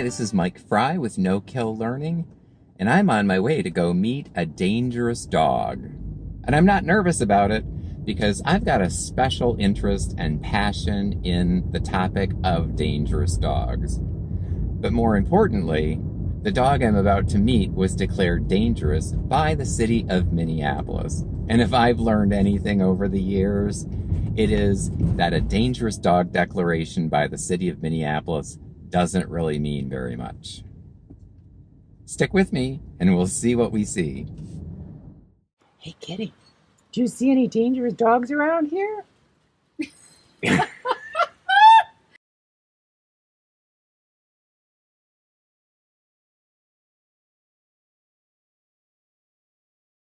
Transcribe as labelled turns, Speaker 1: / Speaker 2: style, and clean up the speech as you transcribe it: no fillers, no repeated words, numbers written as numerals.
Speaker 1: this is Mike Fry with No Kill Learning, and I'm on my way to go meet a dangerous dog. And I'm not nervous about it because I've got a special interest and passion in the topic of dangerous dogs. But more importantly, the dog I'm about to meet was declared dangerous by the city of Minneapolis. And if I've learned anything over the years, it is that a dangerous dog declaration by the city of Minneapolis doesn't really mean very much. Stick with me and we'll see what we see.
Speaker 2: Hey, Kiddy, do you see any dangerous dogs around here?